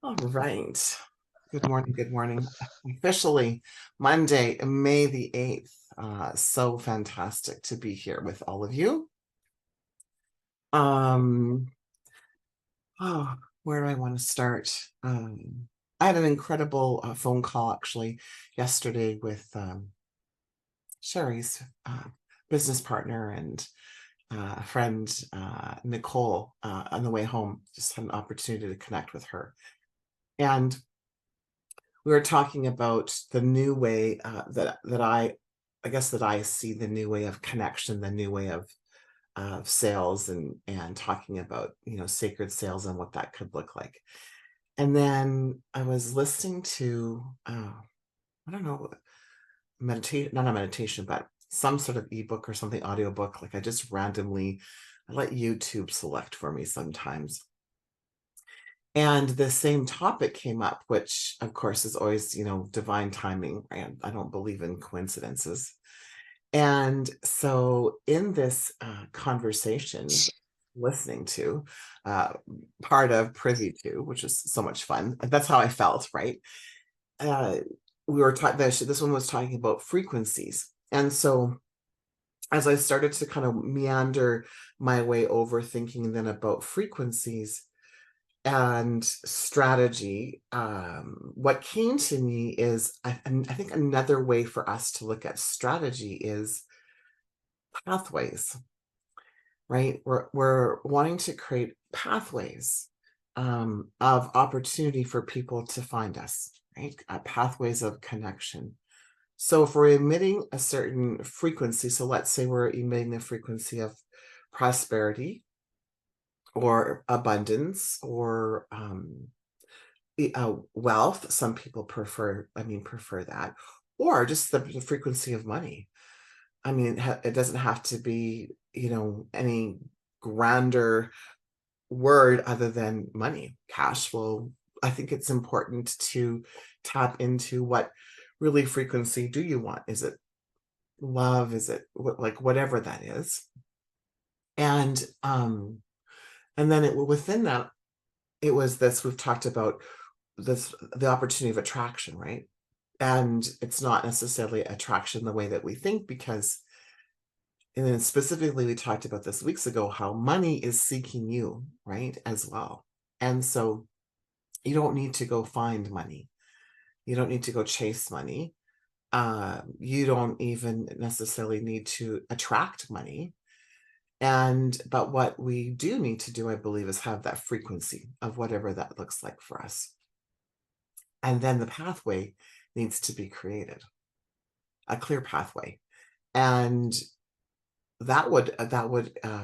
All right. Good morning. Good morning. Officially Monday, May the 8th. So fantastic to be here with all of you. Um, oh, where do I want to start? I had an incredible phone call actually yesterday with Sherry's business partner and friend Nicole on the way home. Just had an opportunity to connect with her. And we were talking about the new way that I guess that I see the new way of connection, the new way of sales, and talking about sacred sales and what that could look like. And then I was listening to I don't know, meditate not a meditation, but some sort of ebook or something, audiobook. Like I let YouTube select for me sometimes. And the same topic came up, which of course is always, divine timing. And I don't believe in coincidences. And so in this conversation, listening to, uh, part of Privy to, which is so much fun. That's how I felt, right? Uh, we were talking, this one was talking about frequencies. And so as I started to kind of meander my way over thinking then about frequencies, and strategy, what came to me is I think another way for us to look at strategy is pathways, right? We're wanting to create pathways of opportunity for people to find us, right? Pathways of connection. So if we're emitting a certain frequency, so let's say we're emitting the frequency of prosperity or abundance or wealth. Some people prefer that, or just the frequency of money. I mean, it doesn't have to be, any grander word other than money, cash flow. I think it's important to tap into what really frequency do you want? Is it love? Is it like whatever that is? And and then within that, it was this we've talked about this the opportunity of attraction, right? And it's not necessarily attraction the way that we think, because and then specifically we talked about this weeks ago how money is seeking you, right, as well. And so you don't need to go find money, you don't need to go chase money, you don't even necessarily need to attract money. And but what we do need to do, I believe, is have that frequency of whatever that looks like for us. And then the pathway needs to be created, a clear pathway. And that would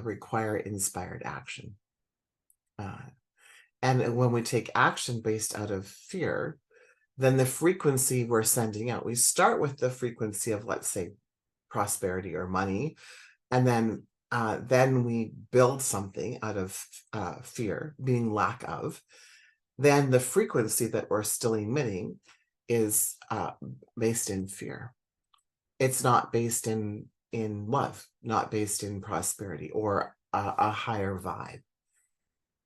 require inspired action. Uh, and when we take action based out of fear, then the frequency we're sending out, we start with the frequency of, let's say, prosperity or money, and then we build something out of fear, being lack of. Then the frequency that we're still emitting is based in fear. It's not based in love, not based in prosperity or a higher vibe.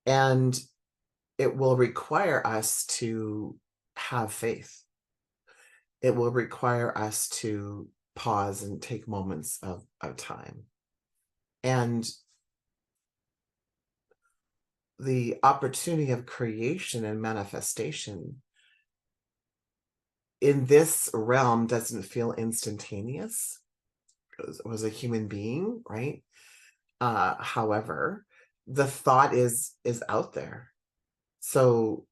And it will require us to have faith. It will require us to pause and take moments of time. And the opportunity of creation and manifestation in this realm doesn't feel instantaneous. It was a human being, right? However, the thought is out there. So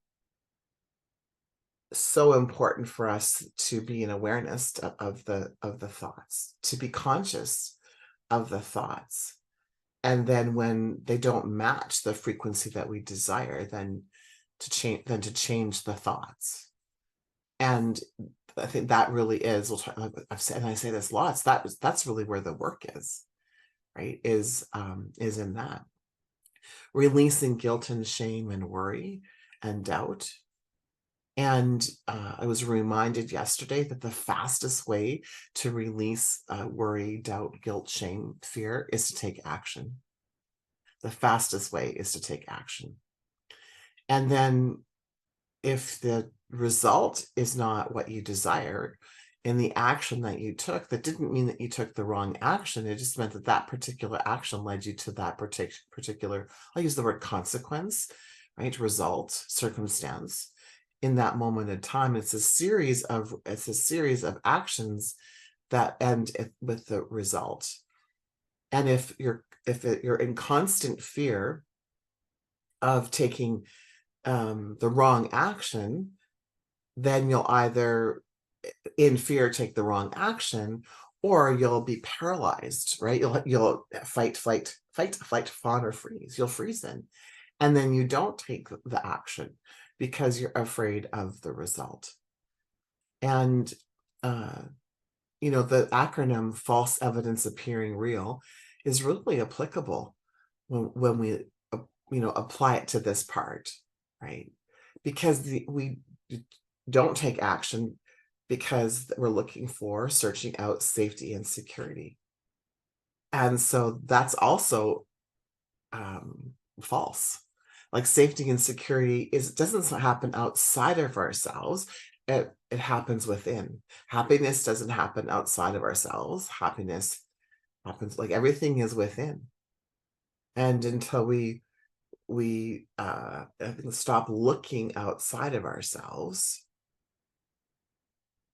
important for us to be in awareness of the thoughts, to be conscious of the thoughts. And then when they don't match the frequency that we desire, then to change the thoughts. And I think that really is, I've said, and I say this lots, that's really where the work is, right? Is in that releasing guilt and shame and worry and doubt. And I was reminded yesterday that the fastest way to release worry, doubt, guilt, shame, fear is to take action. The fastest way is to take action. And then if the result is not what you desired in the action that you took, that didn't mean that you took the wrong action. It just meant that that particular action led you to that particular, I'll use the word consequence, right? Result, circumstance in that moment in time. It's a series of actions that end with the result. And if you're in constant fear of taking the wrong action, then you'll either in fear take the wrong action, or you'll be paralyzed, right? You'll fight, fawn, or freeze. You'll freeze then. And then you don't take the action because you're afraid of the result. And the acronym false evidence appearing real is really applicable when we apply it to this part, right? Because we don't take action because we're looking for, searching out safety and security. And so that's also false. Like safety and security doesn't happen outside of ourselves. It happens within. Happiness doesn't happen outside of ourselves. Happiness happens, like everything is within. And until we stop looking outside of ourselves,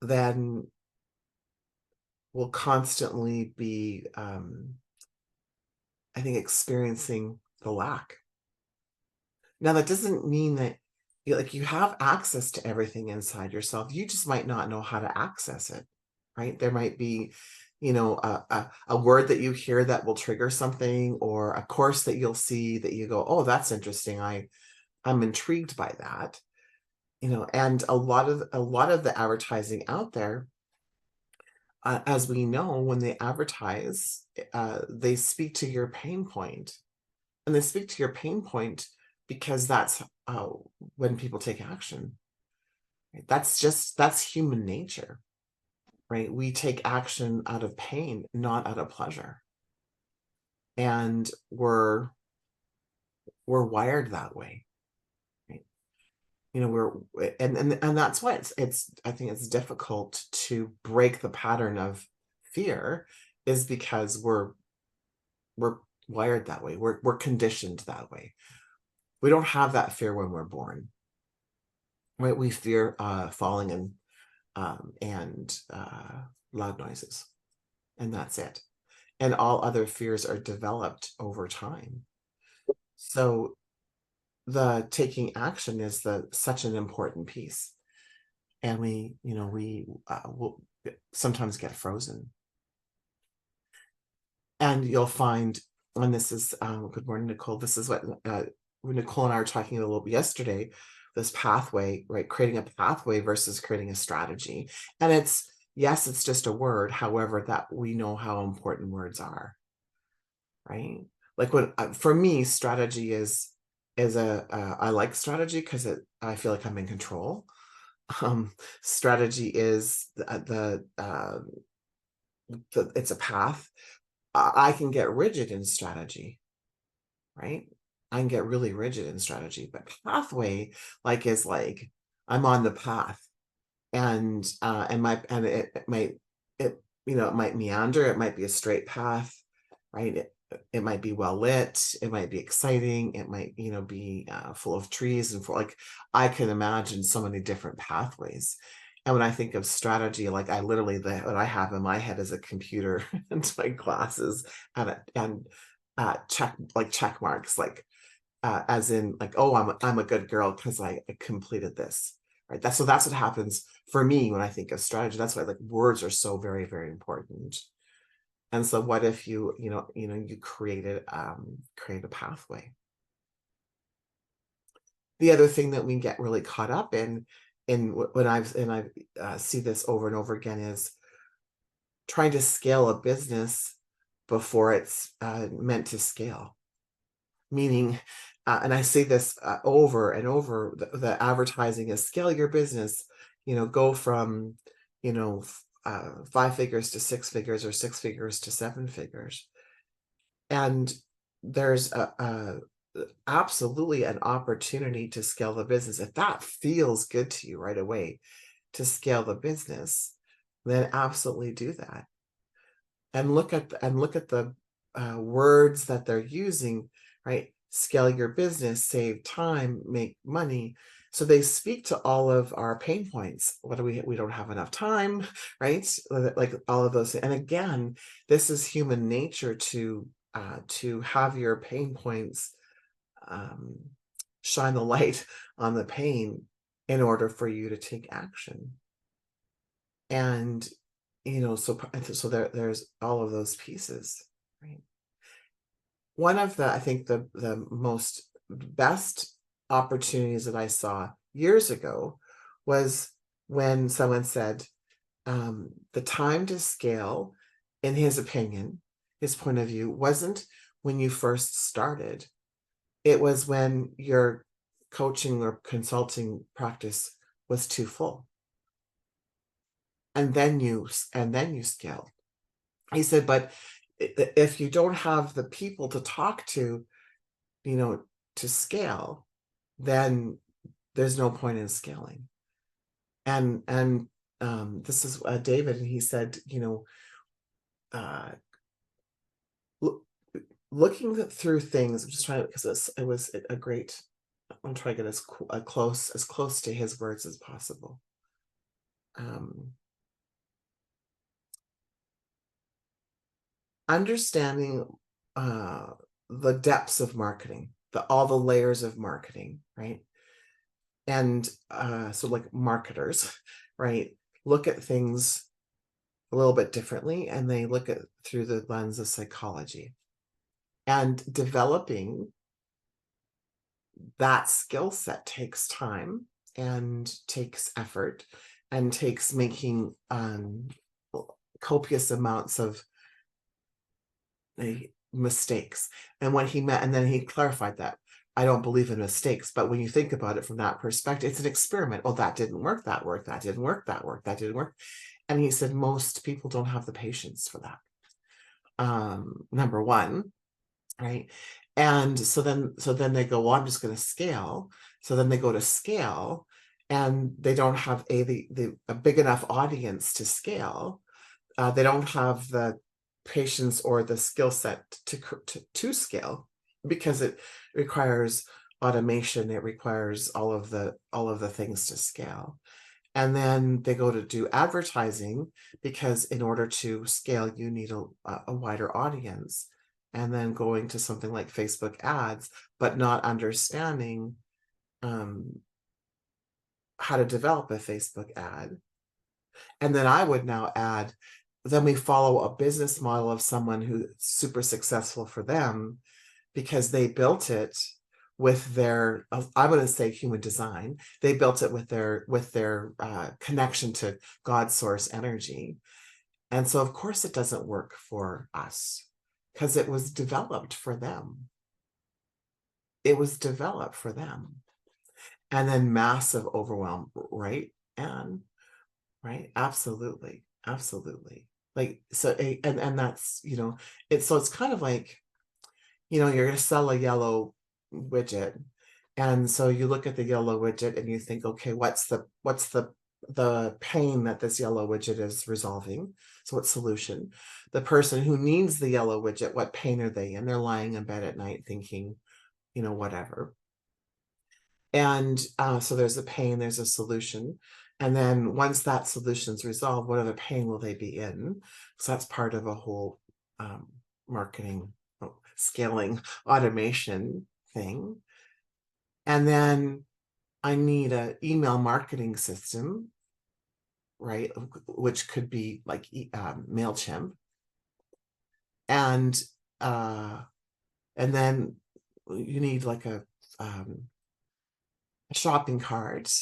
then we'll constantly be, I think, experiencing the lack. Now, that doesn't mean that you have access to everything inside yourself. You just might not know how to access it, right? There might be, a word that you hear that will trigger something, or a course that you'll see that you go, oh, that's interesting. I'm intrigued by that, and a lot of the advertising out there, as we know, when they advertise, they speak to your pain point, and they speak to your pain point because that's when people take action. Right? That's human nature, right? We take action out of pain, not out of pleasure, and we're wired that way. Right? We're and that's why it's I think it's difficult to break the pattern of fear, is because we're wired that way. We're conditioned that way. We don't have that fear when we're born, right? We fear falling and loud noises, and that's it. And all other fears are developed over time. So the taking action is such an important piece, and we will sometimes get frozen. And you'll find, and this is good morning, Nicole. This is what Nicole and I were talking a little bit yesterday, this pathway, right? Creating a pathway versus creating a strategy. And yes, it's just a word. However, that we know how important words are, right? Like for me, strategy is I like strategy because I feel like I'm in control. Strategy is it's a path. I can get rigid in strategy, right? I can get really rigid in strategy, but pathway is like I'm on the path, and it might meander, it might be a straight path, right? It might be well lit, it might be exciting, it might be full of trees and I can imagine so many different pathways. And when I think of strategy, like I literally what I have in my head is a computer and my glasses and check marks, as in oh, I'm a good girl because I completed this, right? That's what happens for me when I think of strategy. That's why words are so very, very important. And so what if you created create a pathway? The other thing that we get really caught up in when I see this over and over again is trying to scale a business before it's meant to scale. Meaning, and I say this over and over, the advertising is scale your business, go from, 5 figures to 6 figures, or 6 figures to 7 figures. And there's absolutely an opportunity to scale the business. If that feels good to you right away to scale the business, then absolutely do that. And look at the words that they're using, right? Scale your business, save time, make money. So they speak to all of our pain points. What do we don't have enough time, right? Like all of those. And again, this is human nature to have your pain points um, shine the light on the pain in order for you to take action. And so there's all of those pieces, right? One of the, I think the most best opportunities that I saw years ago was when someone said, the time to scale, in his opinion, his point of view, wasn't when you first started. It was when your coaching or consulting practice was too full. And then you scale. He said, but if you don't have the people to talk to, to scale, then there's no point in scaling. And this is David, and he said, uh, looking through things. I'm just trying to, because it was a great. I'm trying to get as close to his words as possible. Understanding the depths of marketing, all the layers of marketing, right? And so like marketers, right, look at things a little bit differently, and they look at through the lens of psychology. And developing that skill set takes time and takes effort and takes making copious amounts of mistakes. And when he met, and then he clarified that I don't believe in mistakes, but when you think about it from that perspective, it's an experiment. Oh, that didn't work, that worked, that didn't work, that worked, that didn't work. And he said most people don't have the patience for that. Number one, right? And so then they go, well, I'm just going to scale. So then they go to scale, and they don't have a big enough audience to scale. They don't have the patience or the skill set to scale, because it requires automation. It requires all of the things to scale. And then they go to do advertising, because in order to scale, you need a wider audience. And then going to something like Facebook ads, but not understanding how to develop a Facebook ad. And then I would now add, then we follow a business model of someone who's super successful for them, because they built it with their, I'm going to say human design. They built it with their connection to God source energy. And so of course it doesn't work for us, because it was developed for them. It was developed for them. And then massive overwhelm, right? And right, absolutely, absolutely. Like, so and that's, it's kind of like, you're going to sell a yellow widget, and so you look at the yellow widget and you think, okay, what's the pain that this yellow widget is resolving? So what solution? The person who needs the yellow widget, what pain are they in? They're lying in bed at night thinking, whatever. And so there's a pain, there's a solution. And then once that solution's resolved, what other pain will they be in? So that's part of a whole marketing, scaling, automation thing. And then I need an email marketing system, right? Which could be like MailChimp. And then you need like a shopping cart,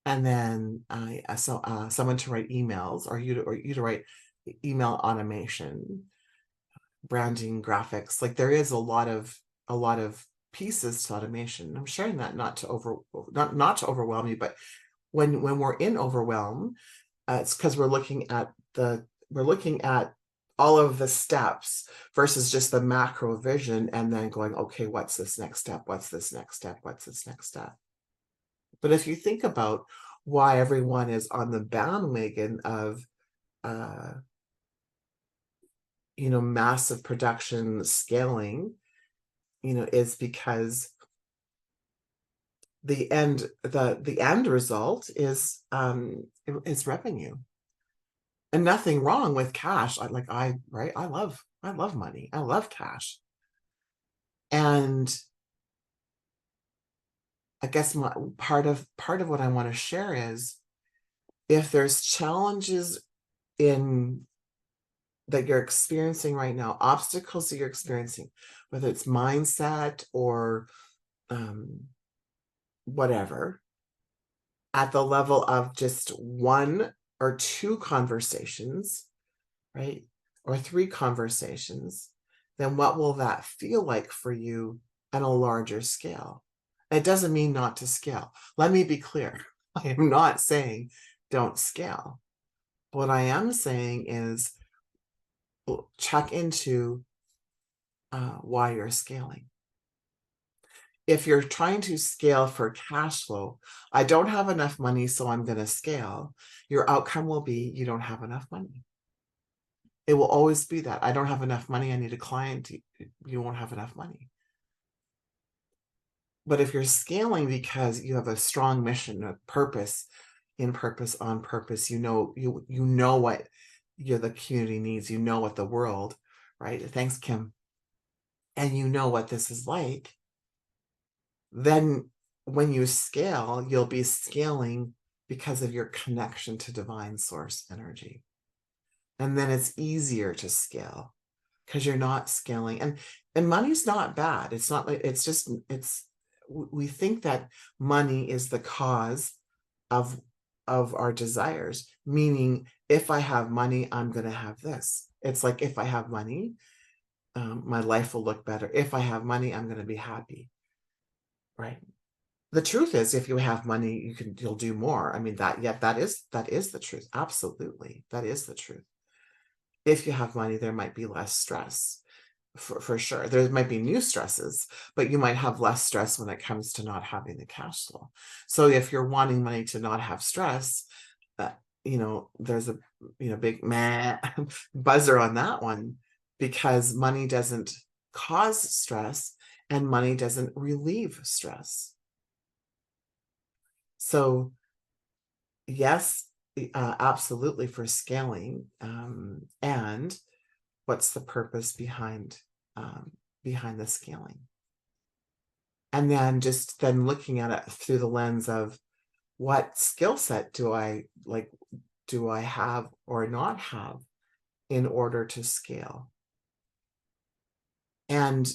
and then someone to write emails, or you to write email automation, branding, graphics. Like there is a lot of pieces to automation. I'm sharing that not to overwhelm you, but when we're in overwhelm, it's because we're looking at all of the steps versus just the macro vision and then going, okay, what's this next step? What's this next step? What's this next step? But if you think about why everyone is on the bandwagon of, massive production scaling, is because the end result is revenue. And nothing wrong with cash. I love money. I love cash. And I guess part of what I want to share is, if there's challenges in that you're experiencing right now, obstacles that you're experiencing, whether it's mindset or whatever, at the level of just one or two conversations, right? Or three conversations, then what will that feel like for you at a larger scale? It doesn't mean not to scale. Let me be clear. I am not saying don't scale. What I am saying is check into why you're scaling. If you're trying to scale for cash flow, I don't have enough money, so I'm going to scale. Your outcome will be you don't have enough money. It will always be that. I don't have enough money. I need a client. You won't have enough money. But if you're scaling because you have a strong mission, a purpose, in purpose, on purpose, you know what the community needs. You know what the world, right? Thanks, Kim. And you know what this is like. Then when you scale, you'll be scaling because of your connection to divine source energy. And then it's easier to scale because you're not scaling. And money's not bad. It's not like, we think that money is the cause of our desires, meaning if I have money, I'm going to have this. It's like, if I have money, my life will look better. If I have money, I'm going to be happy. Right. The truth is, if you have money, you'll do more. I mean, that is the truth. Absolutely. That is the truth. If you have money, there might be less stress, for sure. There might be new stresses, but you might have less stress when it comes to not having the cash flow. So if you're wanting money to not have stress, there's a big meh buzzer on that one, because money doesn't cause stress and money doesn't relieve stress. So yes, absolutely, for scaling. And what's the purpose behind the scaling? And then looking at it through the lens of, what skill set do I have or not have in order to scale? And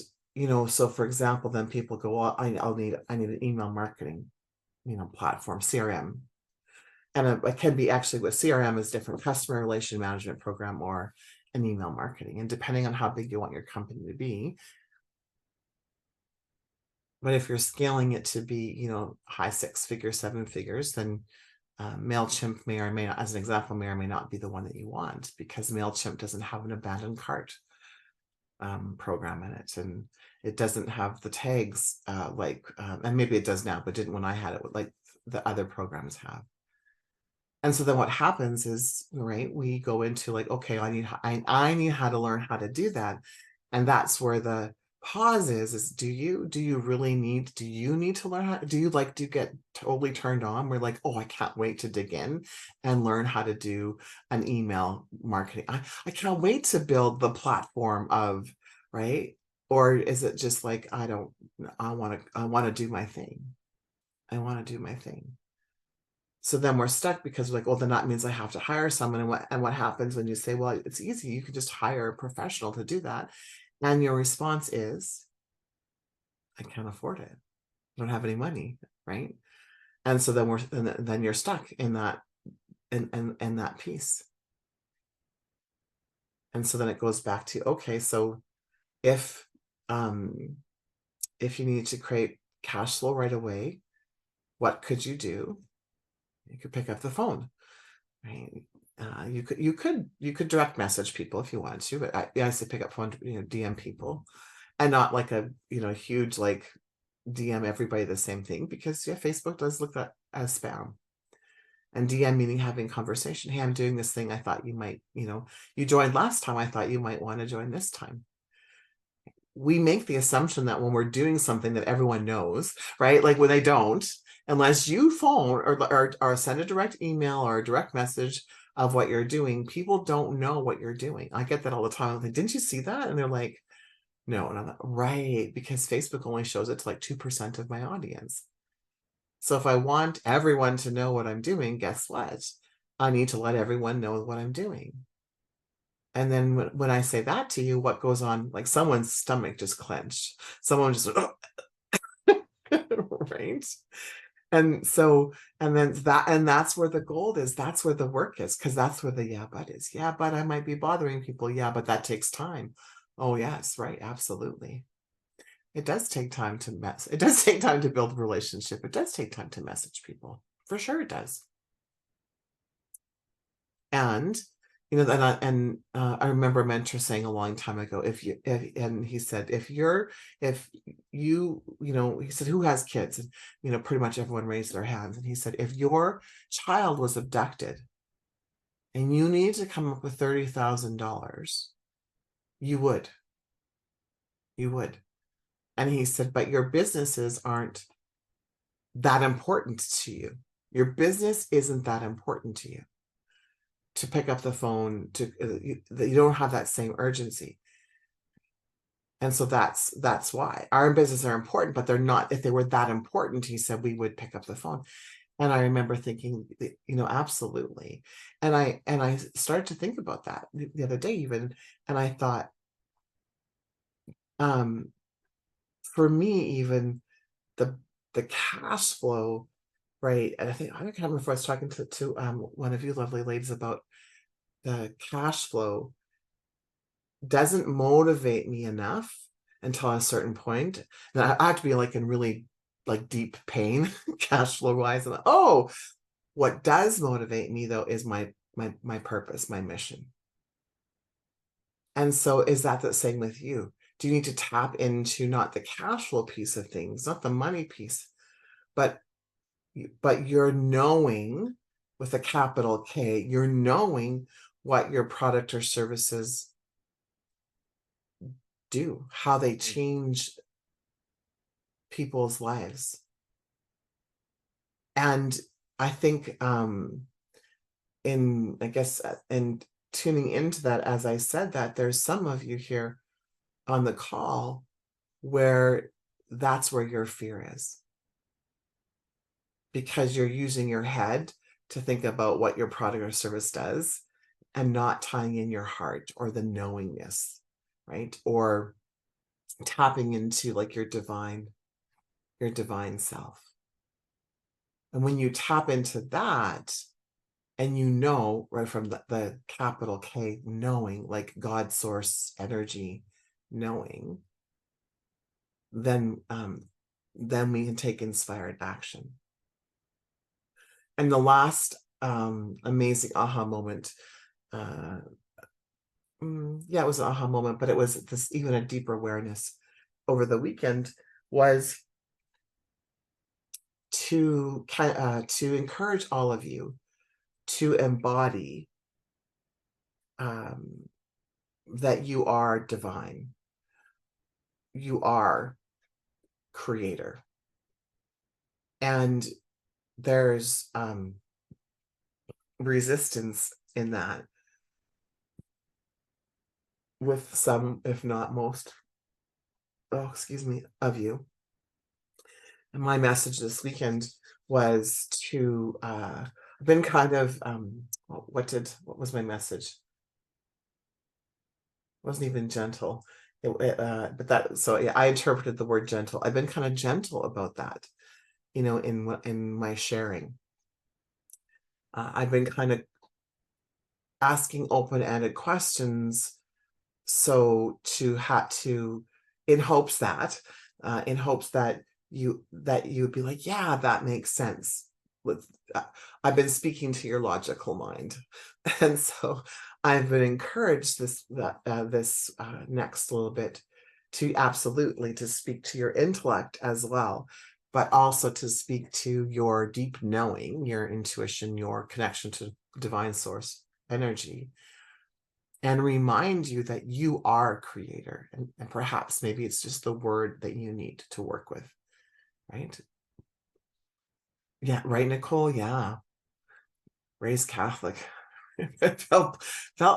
so for example, then people go, well, I need an email marketing platform, CRM. And it can be, actually, with CRM is different, customer relation management program or an email marketing. And depending on how big you want your company to be. But if you're scaling it to be, high 6 figures, 7 figures, then MailChimp may or may not, as an example, may or may not be the one that you want, because MailChimp doesn't have an abandoned cart program in it. And it doesn't have the tags and maybe it does now, but didn't when I had it, like the other programs have. And so then what happens is, right, we go into like, okay, I need how to learn how to do that. And that's where the pause is do you need to learn how, do you get totally turned on? We're like, oh, I can't wait to dig in and learn how to do an email marketing. I can't wait to build the platform of, right? Or is it just like, I want to do my thing. I want to do my thing. So then we're stuck, because we're like, well, then that means I have to hire someone. And what happens when you say, well, it's easy, you can just hire a professional to do that. And your response is, I can't afford it. I don't have any money, right? And so then you're stuck in that, in that piece. And so then it goes back to, okay, so if you need to create cash flow right away, what could you do? You could pick up the phone. right? You could direct message people if you want to, but I say pick up phone, DM people, and not like a huge like DM everybody the same thing, because Facebook does look at as spam. And DM meaning having conversation. Hey, I'm doing this thing. I thought you might, you joined last time. I thought you might want to join this time. We make the assumption that when we're doing something that everyone knows, right? Like when they don't, unless you phone or send a direct email or a direct message of what you're doing, people don't know what you're doing. I get that all the time. I'm like, didn't you see that? And they're like, no. And I'm like, right, because Facebook only shows it to like 2% of my audience. So if I want everyone to know what I'm doing, guess what? I need to let everyone know what I'm doing. And then when I say that to you, what goes on? Like someone's stomach just clenched. Someone just, right? And so, and that's where the gold is. That's where the work is, because that's where the yeah, but is. Yeah, but I might be bothering people. Yeah, but that takes time. Oh, yes, right. Absolutely. It does take time to it does take time to build a relationship. It does take time to message people. For sure it does. And I remember a mentor saying a long time ago, and he said, if you he said, who has kids? And pretty much everyone raised their hands. And he said, if your child was abducted and you need to come up with $30,000, you would. And he said, but your businesses aren't that important to you. Your business isn't that important to you to pick up the phone, you don't have that same urgency. And so that's why our businesses are important, but they're not. If they were that important, he said, we would pick up the phone. And I remember thinking, absolutely. And I started to think about that the other day even, and I thought, for me, even the cash flow, right? And I can't remember if I was talking to one of you lovely ladies about the cash flow doesn't motivate me enough until a certain point. And I have to be like in really like deep pain cash flow wise. And what does motivate me though is my purpose, my mission. And so is that the same with you? Do you need to tap into not the cash flow piece of things, not the money piece, but you're knowing, with a capital K, you're knowing what your product or services do, how they change people's lives. And I think in tuning into that, as I said, that there's some of you here on the call where that's where your fear is, because you're using your head to think about what your product or service does and not tying in your heart or the knowingness, right? Or tapping into like your divine self. And when you tap into that, and right from the capital K, knowing, like God source energy, knowing, then we can take inspired action. And the last amazing aha moment, it was an aha moment, but it was this even a deeper awareness over the weekend, was to encourage all of you to embody that you are divine, you are creator, and there's resistance in that with some, if not most, of you. And my message this weekend was to I've been kind of what was my message? It wasn't even gentle. I interpreted the word gentle. I've been kind of gentle about that, in my sharing. I've been kind of asking open-ended questions, so in hopes that you'd be like, yeah, that makes sense. with I've been speaking to your logical mind, and so I've been encouraged this next little bit to absolutely to speak to your intellect as well, but also to speak to your deep knowing, your intuition, your connection to divine source energy, and remind you that you are a creator. And perhaps maybe it's just the word that you need to work with, right? Yeah, right, Nicole. Yeah, raised Catholic. It felt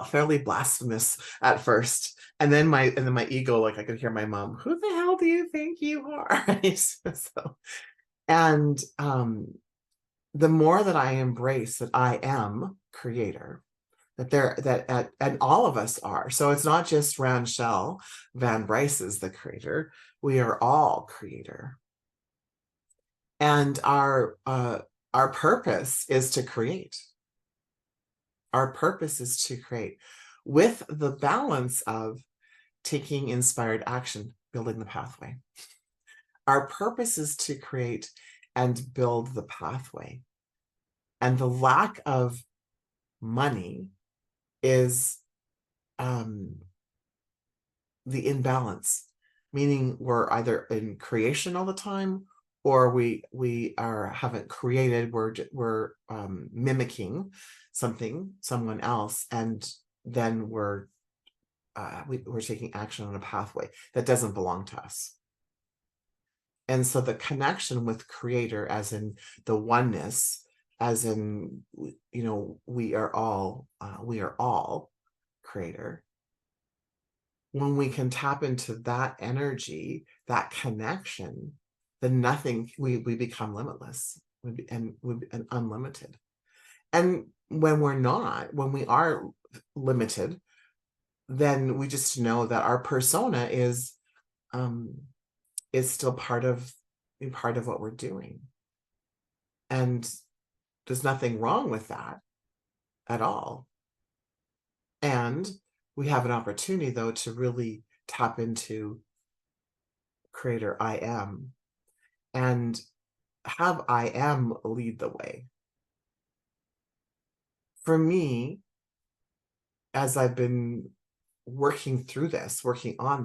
fairly blasphemous at first, and then my ego, like I could hear my mom, "Who the hell do you think you are?" Right? So, and the more that I embrace that I am creator, and all of us are. So it's not just Ranchelle Van Bryce is the creator. We are all creator, and our purpose is to create. Our purpose is to create with the balance of taking inspired action, building the pathway. Our purpose is to create and build the pathway. And the lack of money is the imbalance, meaning we're either in creation all the time, or we haven't created, we're mimicking someone else, and then we're taking action on a pathway that doesn't belong to us. And so the connection with creator, as in the oneness, as in, we are all creator. When we can tap into that energy, that connection, then we become limitless and unlimited. And when we are limited, then we just know that our persona is still part of what we're doing. And there's nothing wrong with that at all. And we have an opportunity, though, to really tap into creator I am and have I am lead the way. For me, as I've been working on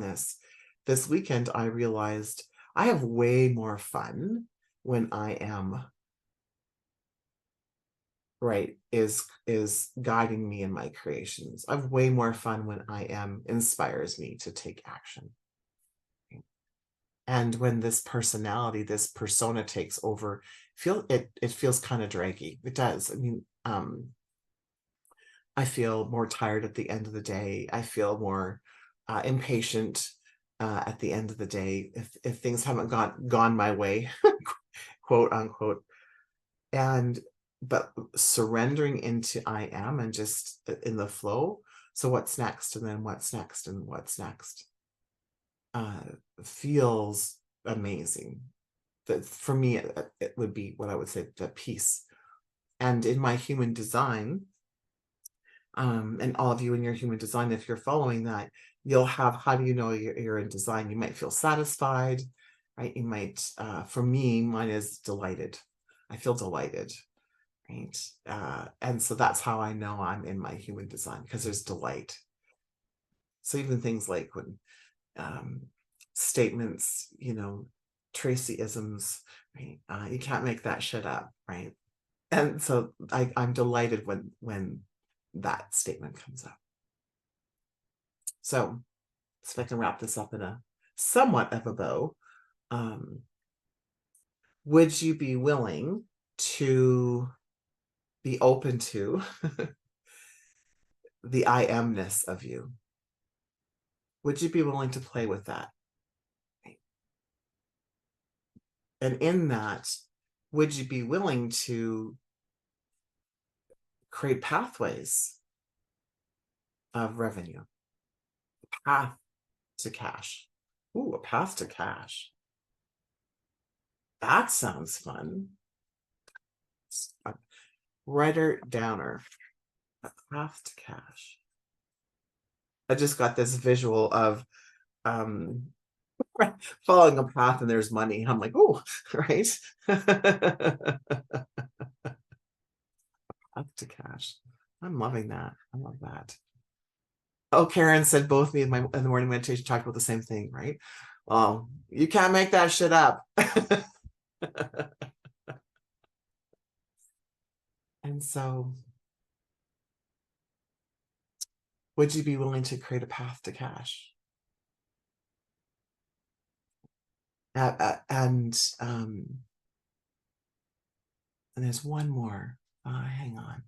this weekend, I realized I have way more fun when I am right is guiding me in my creations. I have way more fun when I am inspires me to take action. And when this persona takes over, it feels kind of draggy. It does. I mean, I feel more tired at the end of the day. I feel more impatient at the end of the day if things haven't gone my way, quote unquote. But surrendering into I am and just in the flow. So what's next? And then what's next? And what's next? Feels amazing. That for me, it would be what I would say, the peace. And in my human design, and all of you in your human design, if you're following that, you'll have, how do you know you're in design? You might feel satisfied, right? You might, for me, mine is delighted. I feel delighted, right? And so that's how I know I'm in my human design, because there's delight. So even things like when statements, Tracy-isms, right? You can't make that shit up, right? And so I'm delighted when that statement comes up. So if I can wrap this up in a somewhat of a bow, would you be willing to be open to the I amness of you? Would you be willing to play with that? And in that, would you be willing to create pathways of revenue? A path to cash. Ooh, a path to cash. That sounds fun. Writer downer. A path to cash. I just got this visual of following a path and there's money. I'm like, oh, right. gosh. I'm loving that. I love that. Oh, Karen said both me and my in the morning meditation talked about the same thing, right? Well, you can't make that shit up. And so, would you be willing to create a path to cash? And there's one more. Hang on.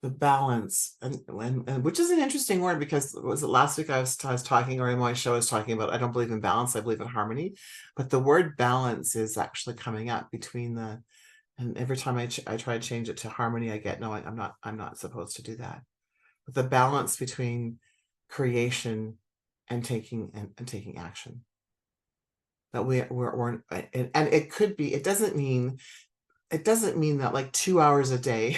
The balance, and which is an interesting word, because was it last week I was talking, or in my show I was talking about, I don't believe in balance, I believe in harmony. But the word balance is actually coming up between the, and every time I try to change it to harmony, I get, no, I'm not supposed to do that. But the balance between creation and taking action. That we're and it could be, it doesn't mean that like 2 hours a day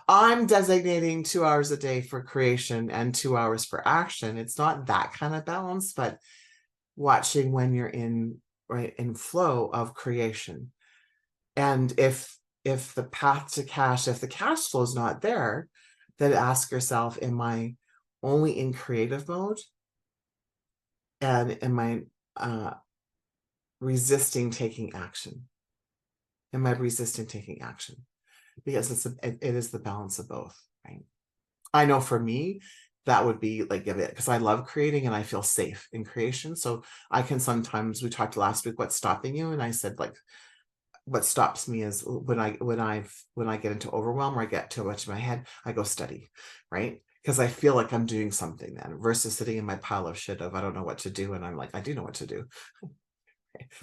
I'm designating 2 hours a day for creation and 2 hours for action. It's not that kind of balance, but watching when you're in flow of creation. And if the path to cash, if the cash flow is not there, then ask yourself, am I only in creative mode? And am I resisting taking action? Am I resisting taking action? Because it is the balance of both, right? I know for me, that would be like, because I love creating and I feel safe in creation. So I can sometimes, we talked last week, what's stopping you? And I said, like, what stops me is when I get into overwhelm, or I get too much in my head, I go study, right? Because I feel like I'm doing something then, versus sitting in my pile of shit of I don't know what to do. And I'm like, I do know what to do.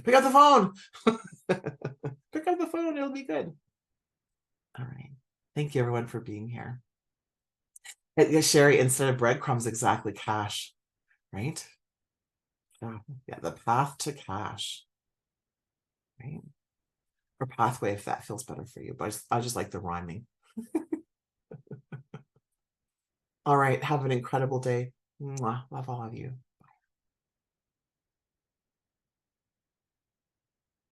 Pick up the phone. Pick up the phone, it'll be good. All right. Thank you everyone for being here. Sherry, instead of breadcrumbs, exactly, cash, right? Yeah, the path to cash, right? Or pathway, if that feels better for you. But I just like the rhyming. All right, have an incredible day. Mwah. Love all of you.